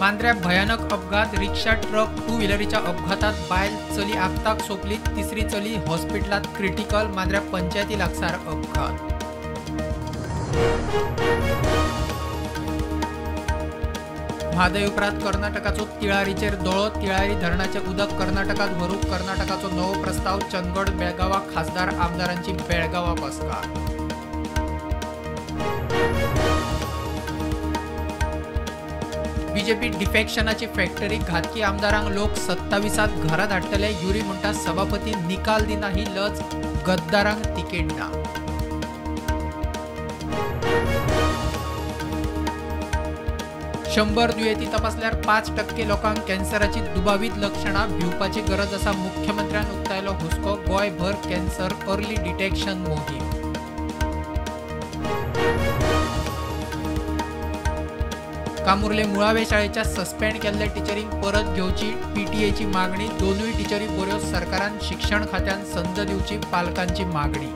मांद्र्यात भयानक अपघात, रिक्षा truck to व्हीलरीच्या अपघातात बायल चली आगताक सोपली, तिसरी चली हॉस्पिटलात क्रिटिकल. मांद्र्या पंचायती लागसार अपघात. म्हादय उपरांत कर्नाटकाचो तिळारीचेर दोळो, तिळारी धरणाचे उदक कर्नाटकात व्हरूंक कर्नाटकाचो नवो प्रस्ताव. चंदगड बेळगावा खासदार आमदारांची बेळगावा बसका. बीजेपी डिफेक्शनाची फॅक्टरी, घातकी आमदारांक लोक 27त घरा धाडटले. युरी म्हणटा सभापती निकाल दिना ही लज, गद्दारांक तिकेट ना. शंभर दुयेंती तपासल्यार 5% लोकांक कॅन्सराची दुबावीत लक्षणां. भिवपाची गरज आसा, मुख्यमंत्र्यान उक्तायलो हुस्को. गोंयभर कॅन्सर अर्ली डिटेक्शन मोहीम. कामुर्ले मुळावे शाळेच्या सस्पेंड केल्ले टिचरींक परत घेवची पीटीएची मागणी. दोनूय टिचरी बऱ्यो, सरकारान शिक्षण खात्यान संद दिवची, पालकांची मागणी.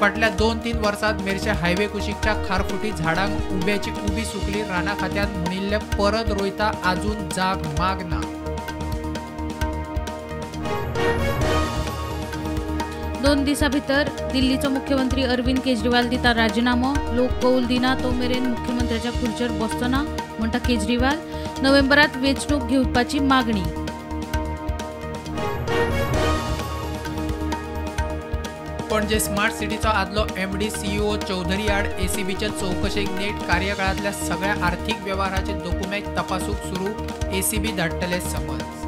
फाटल्या 2-3 वर्सांत मेरशे हायवे कुशीकच्या खारफुटी झाडांक उब्याची उबी सुकली. राना खात्यान म्हणिल्ले परत रोयता, आजून जाग माग ना. 2 दिसां भितर दिल्लीचो मुख्यमंत्री अरविंद केजरीवाल दिता राजीनामो. लोक कौल दिना तो मेरेन मुख्यमंत्र्याच्या खुर्चेर बसचो म्हणटा केजरीवाल. नोव्हेंबरात वेंचणूक घेवपाची मागणी. पणजे स्मार्ट सिटीचो आदलो एमडी सीईओ चौधरी आड एसीबीचे चौकशेक नेट. कार्यकाळांतल्या सगळ्या आर्थीक वेव्हाराचे डॉक्युमेंट तपासूक सुरू. एसीबी धाडटले समन्स.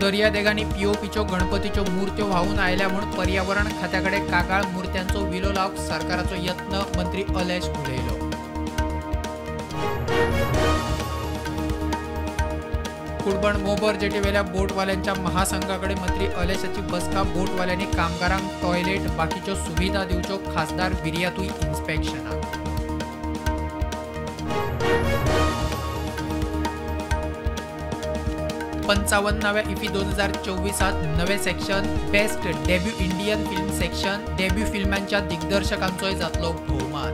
दर्यादेगांनी पीओपीच्यो गणपतीच्यो मुर्त्यो व्हांवून आयल्या म्हूण पर्यावरण खात्याकडे कागाळ. मुर्त्यांचो विलो लावंक सरकाराचो यत्न, मंत्री अलेश उलयलो. कुडबण मोबर जेटीवेल्या बोटवाल्यांच्या महासंघाकडे मंत्री अलेशाची बसका. बोटवाल्यांनी कामगारांक टॉयलेट, बाकीच्यो सुविधा दिवच्यो. खासदार विर्यातूय इन्स्पेक्शनाक. पंचावन्नाव्या इफी 2024 नवे section. Best debut Indian film section. Debut फिल्मांच्या दिग्दर्शकांचोय जातलो भोवमान.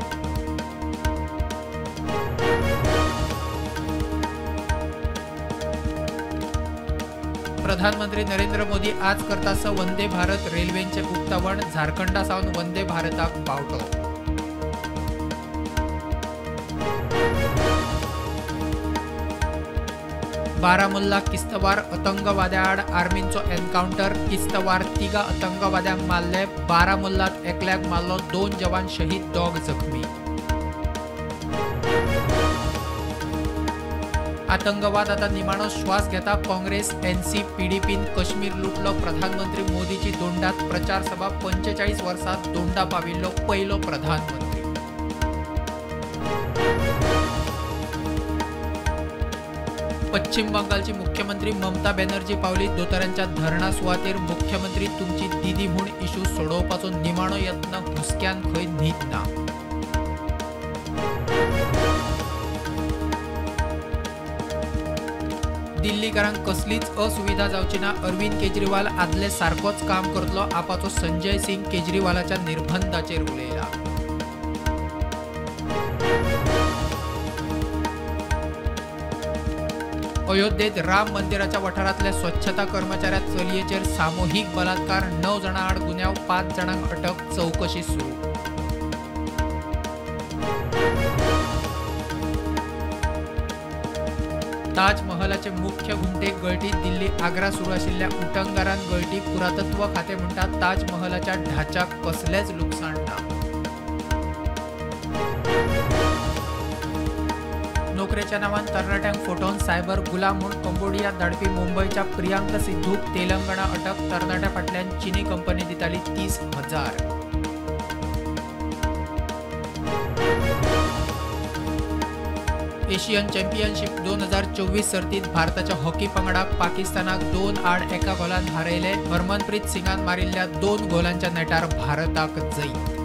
प्रधानमंत्री नरेंद्र मोदी आज करतास वंदे भारत रेल्वेंचे उक्तावण. झारखंडासावन वंदे भारताक पावतो. बारामुल्ला किस्तवार आतंकवाद्या आड आर्मींचो एन्काउंटर. किस्तवार 3 आतंकवाद्यांक मारले. बारामुल्लात एकल्याक मारलो. 2 जवान शहीद, 2 जखमी. आतंकवाद आता निमाणो श्वास घेता. काँग्रेस, एनसी, पीडीपीन काश्मीर लुटलो. प्रधानमंत्री मोदीची दोंडात प्रचार सभा. 45 वर्सांत दोंडा पाविल्लो पयलो प्रधानमंत्री. पश्चिम बंगालची मुख्यमंत्री ममता बॅनर्जी पावली. दोतोरांच्या धरणा सुवातेर मुख्यमंत्री तुमची दिदी म्हूण इशू सोडोवपाचो निमाणो यत्न. हुस्क्यान खंय न्हीद ना. दिल्लीकारांक कसलीच असुविधा जावची ना. अरविंद केजरीवाल आदले सारकोच काम करतलो. आपाचो संजय सिंग केजरीवालाच्या निर्बंधाचेर उलयला. अयोध्येत राम मंदिराच्या वाठारांतल्या स्वच्छता कर्मचाऱ्या चलयेचेर सामुहीक बलात्कार. 9 जाणां आड गुन्यांव, 5 जाणांक अटक. चौकशी सुरू. ताज महलाचे मुख्य घुमटे गळटी. दिल्ली आग्रा सुरू आशिल्ल्या उटंगारान गळटी. पुरातत्व खाते म्हणटा ताज महलाच्या ढाच्याक कसलेच लुकसाण ना. नोकरेच्या नावान तरणाट्यांक फटोवन सायबर गुलाम म्हूण कंबोडियात धाडपी मुंबयच्या प्रियांक सिद्धूक तेलंगणा अटक. तरणाट्या फाटल्यान चीनी कंपनी दिताली 30,000. एशियन चॅम्पियनशीप 2024 सर्तीत भारताच्या हॉकी पंगडाक पाकिस्तानाक 2-1 गोलान हारयले. हरमनप्रीत सिंगान मारिल्ल्या 2 गोलांच्या नेटार भारताक जैत.